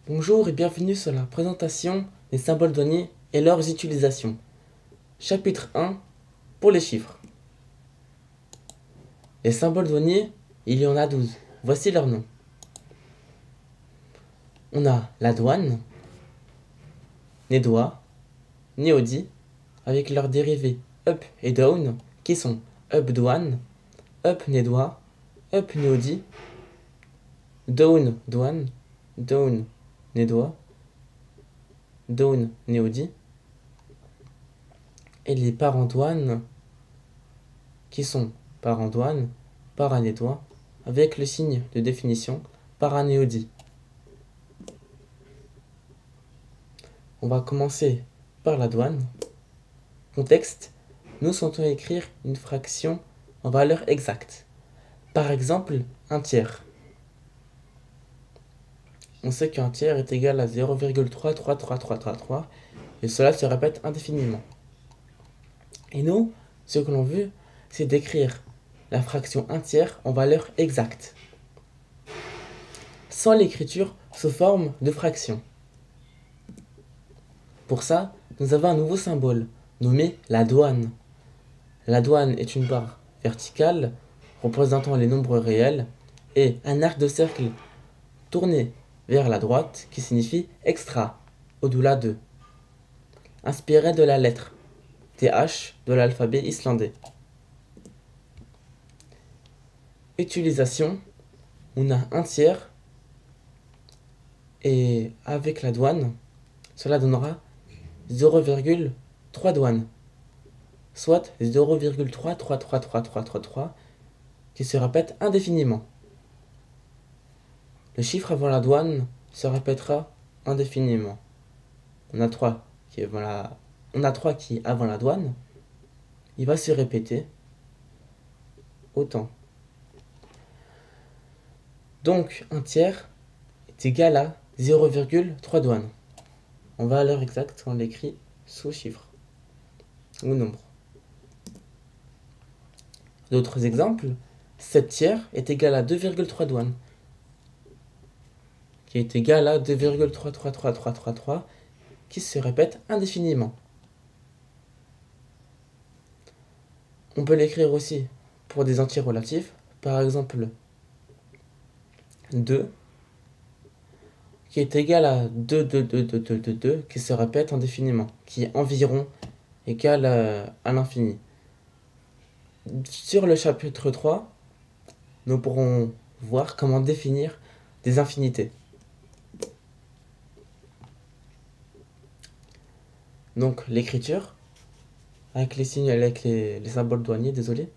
Bonjour et bienvenue sur la présentation des symboles douaniers et leurs utilisations. Chapitre 1 pour les chiffres. Les symboles douaniers, il y en a 12. Voici leurs noms. On a la douane, Nédois, Néodie, avec leurs dérivés up et down qui sont up douane, up Nédois, up Néodie, down douane, down Nédois, down Néodie, et les parents douane qui sont parents douane, paranédois, avec le signe de définition paranéodie. On va commencer par la douane. Contexte, nous souhaitons écrire une fraction en valeur exacte. Par exemple, un tiers. On sait qu'un tiers est égal à 0,33333 et cela se répète indéfiniment. Et nous, ce que l'on veut, c'est d'écrire la fraction 1 tiers en valeur exacte, sans l'écriture sous forme de fraction. Pour ça, nous avons un nouveau symbole, nommé la douane. La douane est une barre verticale représentant les nombres réels et un arc de cercle tourné vers la droite qui signifie extra, au-delà de, inspiré de la lettre TH de l'alphabet islandais. Utilisation, on a un tiers et avec la douane, cela donnera 0,3 douanes, soit 0,333333 qui se répète indéfiniment. Le chiffre avant la douane se répétera indéfiniment. On a 3 qui avant la douane, il va se répéter autant. Donc un tiers est égal à 0,3 douanes. En valeur exacte, on l'écrit sous chiffre ou nombre. D'autres exemples, 7 tiers est égal à 2,3 douanes, qui est égal à 2,333333, qui se répète indéfiniment. On peut l'écrire aussi pour des entiers relatifs, par exemple 2, qui est égal à 2, qui se répète indéfiniment, qui est environ égal à l'infini. Sur le chapitre 3, nous pourrons voir comment définir des infinités. Donc l'écriture, avec les signes, avec les symboles douaniers, désolé.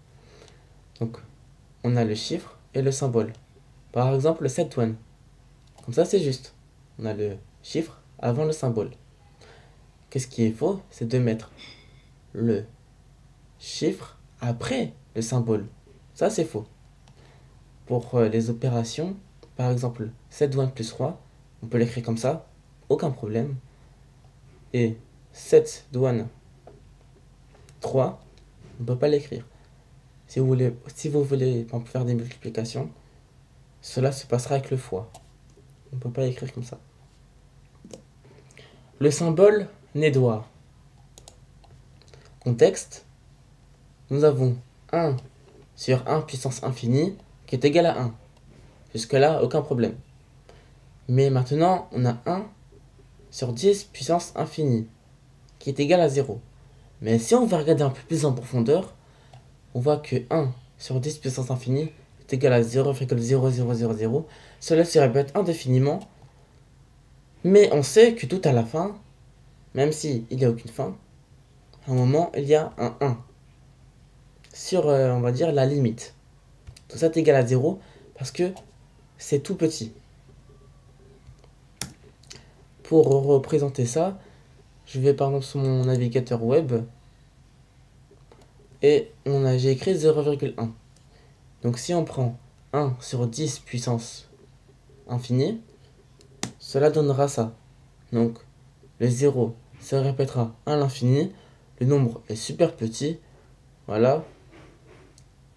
Donc on a le chiffre et le symbole. Par exemple, le 7 douanes. Comme ça, c'est juste. On a le chiffre avant le symbole. Qu'est-ce qui est faux? C'est de mettre le chiffre après le symbole. Ça, c'est faux. Pour les opérations, par exemple, 7 douanes plus 3, on peut l'écrire comme ça, aucun problème. Et 7 douanes 3, on ne peut pas l'écrire. Si vous voulez faire des multiplications, cela se passera avec le fois. On ne peut pas écrire comme ça. Le symbole Nédois. Contexte, nous avons 1 sur 1 puissance infinie qui est égal à 1. Jusque-là, aucun problème. Mais maintenant, on a 1 sur 10 puissance infinie qui est égal à 0. Mais si on va regarder un peu plus en profondeur, on voit que 1 sur 10 puissance infinie est égal à 0,0000. Cela se répète indéfiniment. Mais on sait que tout à la fin, même s'il n'y a aucune fin, à un moment, il y a un 1. Sur, on va dire, la limite. Tout ça est égal à 0 parce que c'est tout petit. Pour représenter ça, je vais par exemple sur mon navigateur web et j'ai écrit 0,1. Donc si on prend 1 sur 10 puissance infinie, cela donnera ça. Donc le 0 se répétera à l'infini, le nombre est super petit, voilà.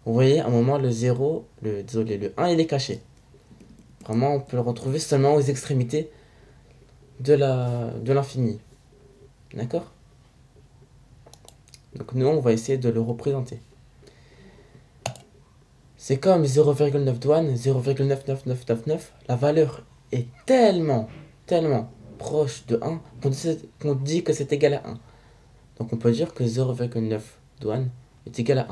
Vous voyez, à un moment, le 0, le 1, il est caché. Vraiment, on peut le retrouver seulement aux extrémités de l'infini. D'accord? Donc nous, on va essayer de le représenter. C'est comme 0,9 douane, 0,99999. La valeur est tellement proche de 1 qu'on dit que c'est égal à 1. Donc on peut dire que 0,9 douane est égal à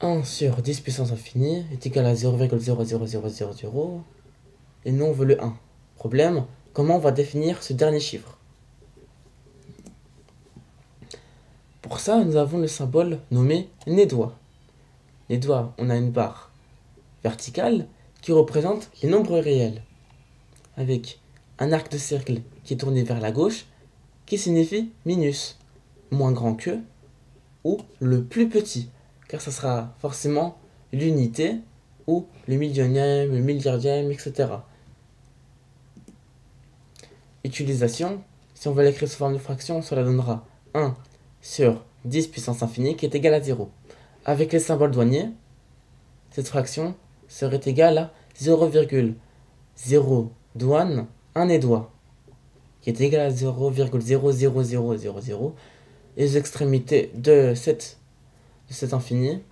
1. 1 sur 10 puissance infinie est égal à 0,00000. Et nous on veut le 1. Problème, comment on va définir ce dernier chiffre? Pour ça, nous avons le symbole nommé né doigt. Les doigts, on a une barre verticale qui représente les nombres réels, avec un arc de cercle qui est tourné vers la gauche, qui signifie minus, moins grand que, ou le plus petit, car ça sera forcément l'unité, ou le millionième, le milliardième, etc. Utilisation, si on veut l'écrire sous forme de fraction, cela donnera 1 sur 10 puissance infinie qui est égal à 0. Avec les symboles douaniers, cette fraction serait égale à 0,0 douane, 1 et doigt, qui est égal à 0,00000. Et les extrémités de cet infini,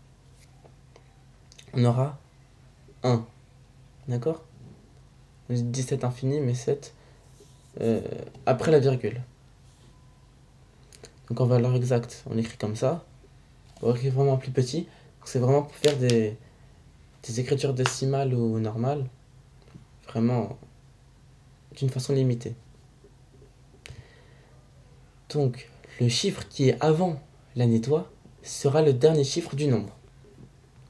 on aura 1. D'accord? Je dis 7 infini, mais 7 après la virgule. Donc en valeur exacte, on écrit comme ça. On écrit vraiment plus petit. C'est vraiment pour faire des écritures décimales ou normales. Vraiment d'une façon limitée. Donc le chiffre qui est avant la nettoie sera le dernier chiffre du nombre.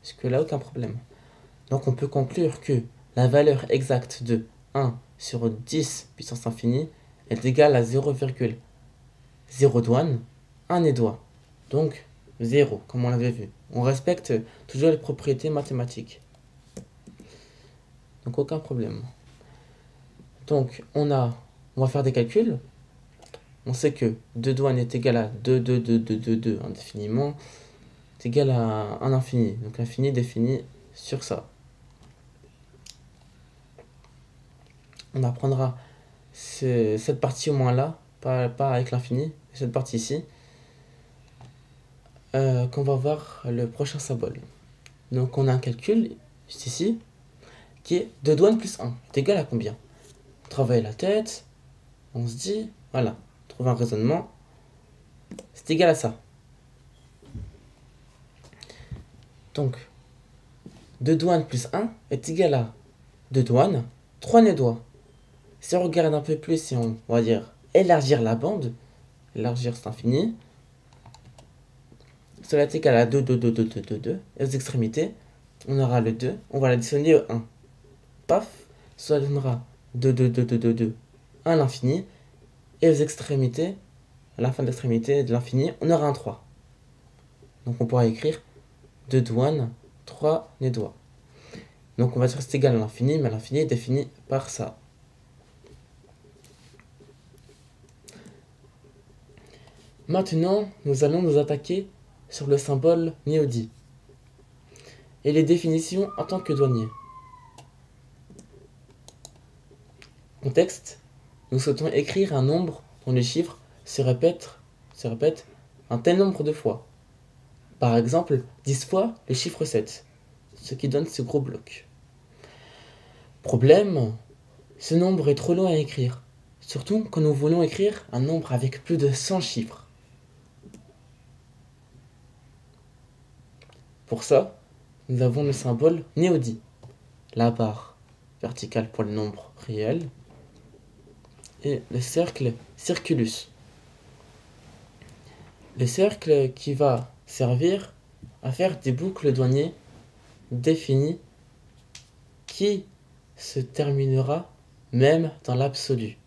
Jusque-là, aucun problème. Donc on peut conclure que la valeur exacte de 1 sur 10 puissance infinie est égale à 0,0 douane, 1 et doigt. Donc 0, comme on l'avait vu. On respecte toujours les propriétés mathématiques. Donc aucun problème. Donc on va faire des calculs. On sait que 2 douane est égal à 2 indéfiniment. C'est égal à un infini. Donc l'infini défini sur ça. On apprendra cette partie au moins là, pas avec l'infini, cette partie ici, qu'on va voir le prochain symbole. Donc on a un calcul, juste ici, qui est 2 douane plus 1, est égal à combien? On travaille la tête, on se dit, voilà, on trouve un raisonnement, c'est égal à ça. Donc, 2 douane plus 1 est égal à 2 douane, 3 nez doigts. Si on regarde un peu plus, si on va dire élargir la bande, élargir c'est infini, cela est égal à 2. Et aux extrémités, on aura le 2, on va l'additionner au 1. Paf, cela donnera 2 à l'infini. Et aux extrémités, à la fin de l'extrémité de l'infini, on aura un 3. Donc on pourra écrire 2 douane, 3 nez doigts. Donc on va dire que c'est égal à l'infini, mais l'infini est défini par ça. Maintenant, nous allons nous attaquer sur le symbole néodie et les définitions en tant que douanier. Contexte, nous souhaitons écrire un nombre dont les chiffres se répètent un tel nombre de fois. Par exemple, 10 fois le chiffre 7, ce qui donne ce gros bloc. Problème, ce nombre est trop long à écrire, surtout quand nous voulons écrire un nombre avec plus de 100 chiffres. Pour ça, nous avons le symbole néodie, la barre verticale pour le nombre réel et le cercle circulus. Le cercle qui va servir à faire des boucles douaniers définies qui se terminera même dans l'absolu.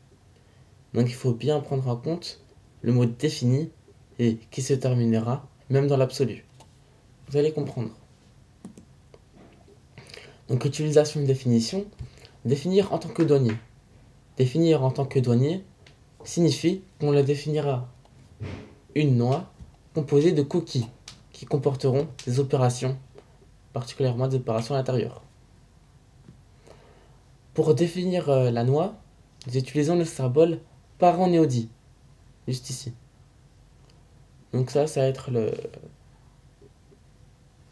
Donc il faut bien prendre en compte le mot défini et qui se terminera même dans l'absolu. Vous allez comprendre. Donc utilisation de définition, définir en tant que douanier. Définir en tant que douanier signifie qu'on la définira une noix composée de cookies qui comporteront des opérations, particulièrement des opérations à l'intérieur. Pour définir la noix, nous utilisons le symbole parent néodie, juste ici. Donc ça va être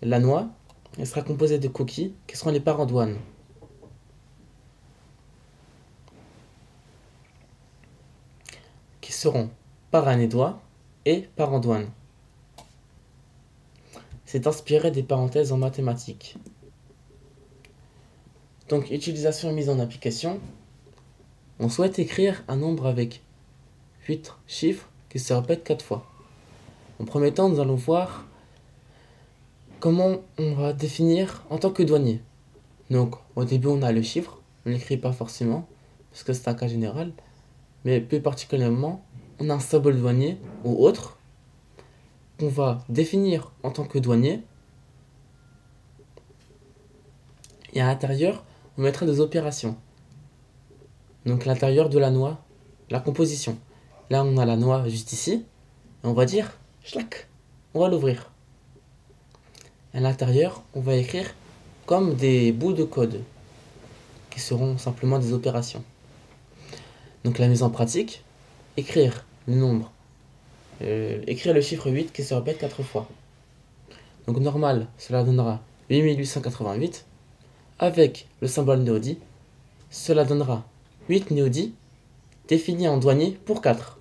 la noix. Elle sera composée de coquilles qui seront les parents douanes. Qui seront paranédois et parents douanes. C'est inspiré des parenthèses en mathématiques. Donc, utilisation et mise en application. On souhaite écrire un nombre avec 8 chiffres qui se répètent 4 fois. En premier temps, nous allons voir comment on va définir en tant que douanier. Donc, au début, on a le chiffre. On ne l'écrit pas forcément, parce que c'est un cas général. Mais plus particulièrement, on a un symbole douanier ou autre qu'on va définir en tant que douanier. Et à l'intérieur, on mettra des opérations. Donc l'intérieur de la noix, la composition. Là, on a la noix juste ici. Et on va dire, schlac, on va l'ouvrir. À l'intérieur, on va écrire comme des bouts de code, qui seront simplement des opérations. Donc la mise en pratique, écrire le nombre, écrire le chiffre 8 qui se répète 4 fois. Donc normal, cela donnera 8888. Avec le symbole néodie, cela donnera 8 néodis définis en douanier pour 4.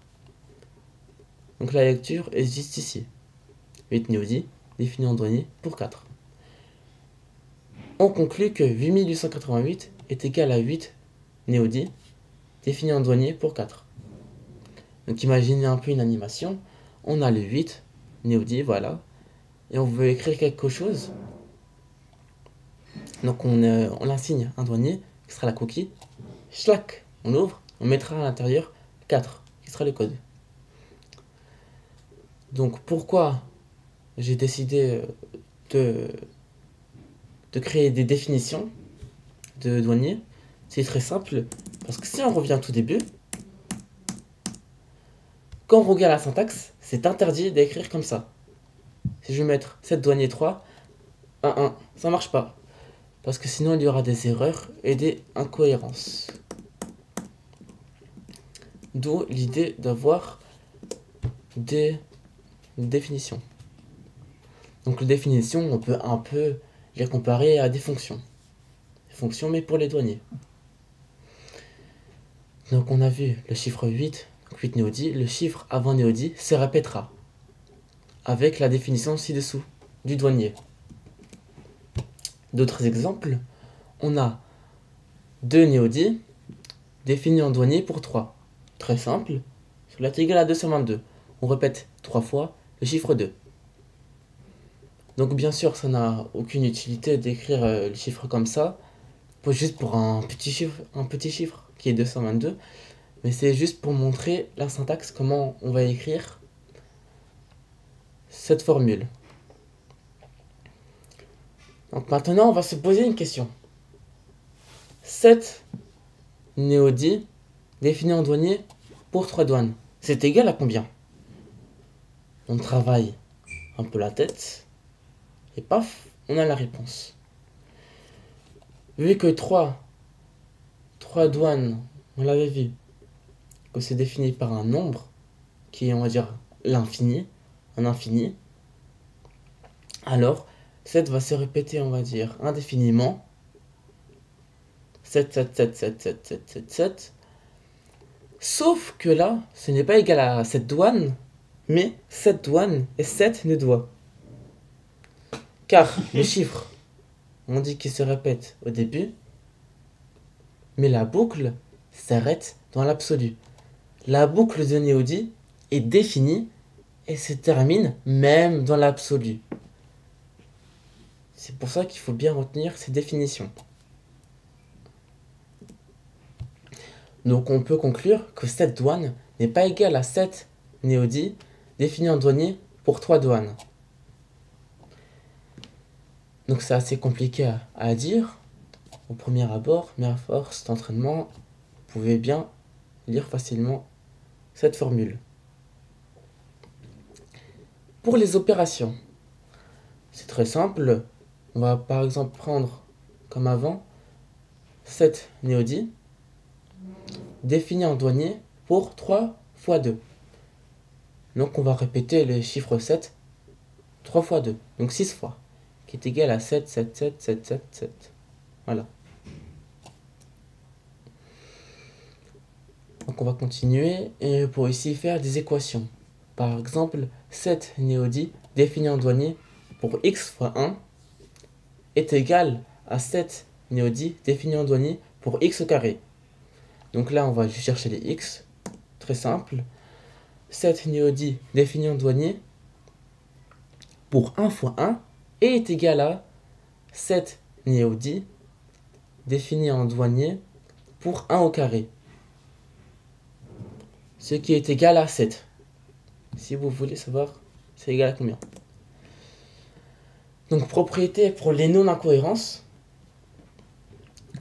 Donc la lecture est juste ici. 8 néodis définis en douanier pour 4. On conclut que 8888 est égal à 8 néodis définis en douanier pour 4. Donc imaginez un peu une animation. On a le 8 néodis, voilà. Et on veut écrire quelque chose. Donc on assigne un douanier, qui sera la coquille. Schlac, on ouvre, on mettra à l'intérieur 4, qui sera le code. Donc pourquoi j'ai décidé de créer des définitions de douanier? C'est très simple, parce que si on revient au tout début, quand on regarde la syntaxe, c'est interdit d'écrire comme ça. Si je vais mettre 7 douanier 3, 1, 1, ça marche pas. Parce que sinon, il y aura des erreurs et des incohérences. D'où l'idée d'avoir des définitions. Donc les définitions, on peut un peu les comparer à des fonctions. Des fonctions, mais pour les douaniers. Donc on a vu le chiffre 8, donc 8 néodis. Le chiffre avant néodie se répétera. Avec la définition ci-dessous du douanier. D'autres exemples, on a 2 néodis définis en douanier pour 3. Très simple, cela est égal à 222. On répète 3 fois le chiffre 2. Donc bien sûr, ça n'a aucune utilité d'écrire le chiffre comme ça, juste pour un petit chiffre qui est 222, mais c'est juste pour montrer la syntaxe, comment on va écrire cette formule. Donc maintenant, on va se poser une question. 7 néodis définis en douanier pour 3 douanes. C'est égal à combien? On travaille un peu la tête et paf, on a la réponse. Vu que 3 douanes, on l'avait vu, que c'est défini par un nombre qui est, on va dire, l'infini, un infini, alors 7 va se répéter, on va dire, indéfiniment. 7, 7, 7, 7, 7, 7, 7, 7. Sauf que là, ce n'est pas égal à 7 douanes, mais 7 douanes et 7 nœuds doigts. Car le chiffre, on dit qu'il se répète au début, mais la boucle s'arrête dans l'absolu. La boucle de néodie est définie et se termine même dans l'absolu. C'est pour ça qu'il faut bien retenir ces définitions. Donc on peut conclure que 7 douanes n'est pas égal à 7 néodis définis en douanier pour 3 douanes. Donc c'est assez compliqué à dire au premier abord, mais à force d'entraînement, vous pouvez bien lire facilement cette formule. Pour les opérations, c'est très simple. On va par exemple prendre comme avant 7 néodis définis en douanier pour 3 fois 2. Donc on va répéter le chiffre 7 3 fois 2, donc 6 fois, qui est égal à 7, 7, 7, 7, 7, 7. Voilà. Donc on va continuer et pour ici faire des équations. Par exemple, 7 néodis définis en douanier pour x fois 1 est égal à 7 néodis définis en douanier pour x au carré. Donc là, on va juste chercher les x. Très simple. 7 néodis définis en douanier pour 1 fois 1 est égal à 7 néodis définis en douanier pour 1 au carré. Ce qui est égal à 7. Si vous voulez savoir, c'est égal à combien? Donc, propriété pour les non-incohérences.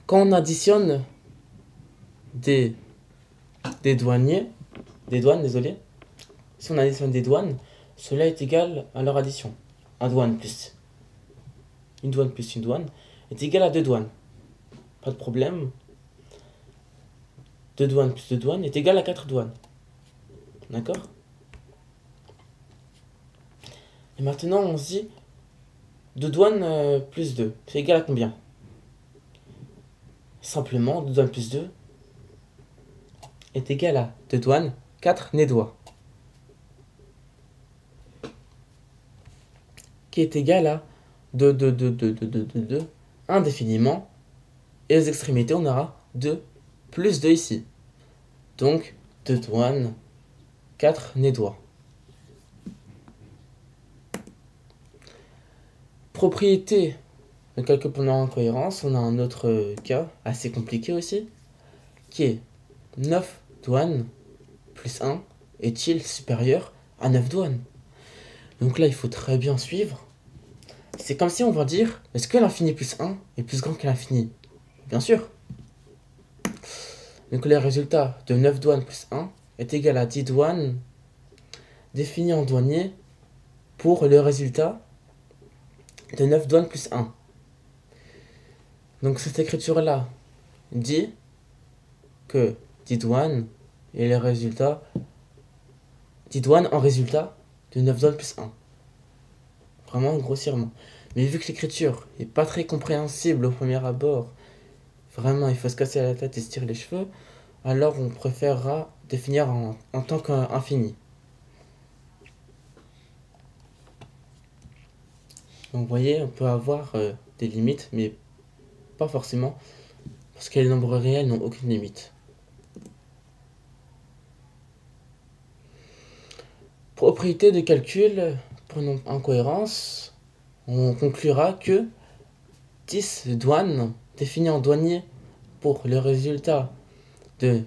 Quand on additionne des douaniers, des douanes, désolé. Si on additionne des douanes, cela est égal à leur addition. Un douane plus une douane est égal à 2 douanes. Pas de problème. 2 douanes plus 2 douanes est égal à 4 douanes. D'accord? Et maintenant, on se dit 2 douanes plus 2, c'est égal à combien? Simplement, 2 douanes plus 2 est égal à 2 douanes, 4 nédois. Qui est égal à 2, 2, 2, 2, 2, 2, 2, 2, indéfiniment. Et aux extrémités, on aura 2 plus 2 ici. Donc, 2 douanes, 4 nédois. Propriété de calcul pendant incohérence, on a un autre cas assez compliqué aussi, qui est 9 douanes plus 1 est-il supérieur à 9 douanes? Donc là, il faut très bien suivre. C'est comme si on va dire, est-ce que l'infini plus 1 est plus grand que l'infini? Bien sûr. Donc le résultat de 9 douanes plus 1 est égal à 10 douanes définies en douanier pour le résultat de 9 douanes plus 1. Donc cette écriture-là dit que 10 douanes est le résultat, 10 douanes en résultat de 9 douanes plus 1. Vraiment grossièrement. Mais vu que l'écriture est pas très compréhensible au premier abord, vraiment il faut se casser la tête et se tirer les cheveux, alors on préférera définir en tant qu'infini. Donc vous voyez, on peut avoir des limites, mais pas forcément, parce que les nombres réels n'ont aucune limite. Propriété de calcul pour une incohérence, on conclura que 10 douanes définies en douanier pour le résultat de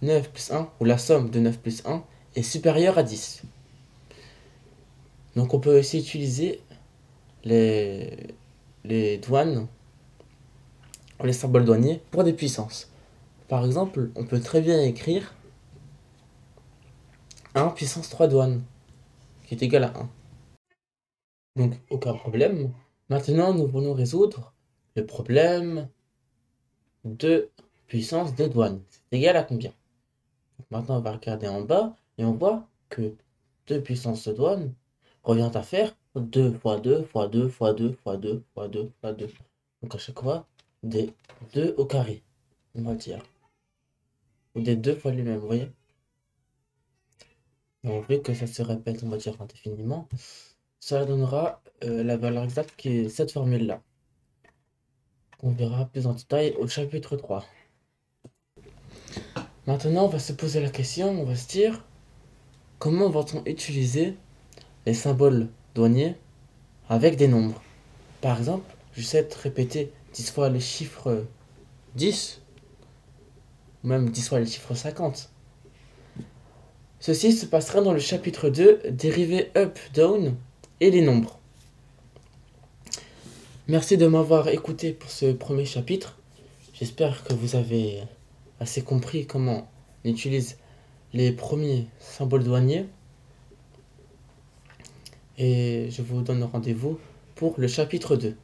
9 plus 1, ou la somme de 9 plus 1, est supérieure à 10. Donc on peut aussi utiliser les douanes, les symboles douaniers, pour des puissances. Par exemple, on peut très bien écrire 1 puissance 3 douanes, qui est égal à 1. Donc aucun problème. Maintenant, nous voulons résoudre le problème de puissance de douane. C'est égal à combien? Maintenant, on va regarder en bas et on voit que 2 puissance de douane revient à faire 2 fois 2 fois 2 fois 2 fois 2 fois 2 fois 2. Donc à chaque fois, des 2 au carré, on va dire. Ou des 2 fois lui-même, vous voyez? Et on veut que ça se répète, on va dire indéfiniment. Ça donnera la valeur exacte qui est cette formule-là. On verra plus en détail au chapitre 3. Maintenant, on va se poser la question, on va se dire, comment va-t-on utiliser les symboles douaniers avec des nombres? Par exemple, j'essaie de répéter 10 fois le chiffre 10, ou même 10 fois le chiffre 50. Ceci se passera dans le chapitre 2, dérivés up, down et les nombres. Merci de m'avoir écouté pour ce premier chapitre. J'espère que vous avez assez compris comment on utilise les premiers symboles douaniers. Et je vous donne rendez-vous pour le chapitre 2.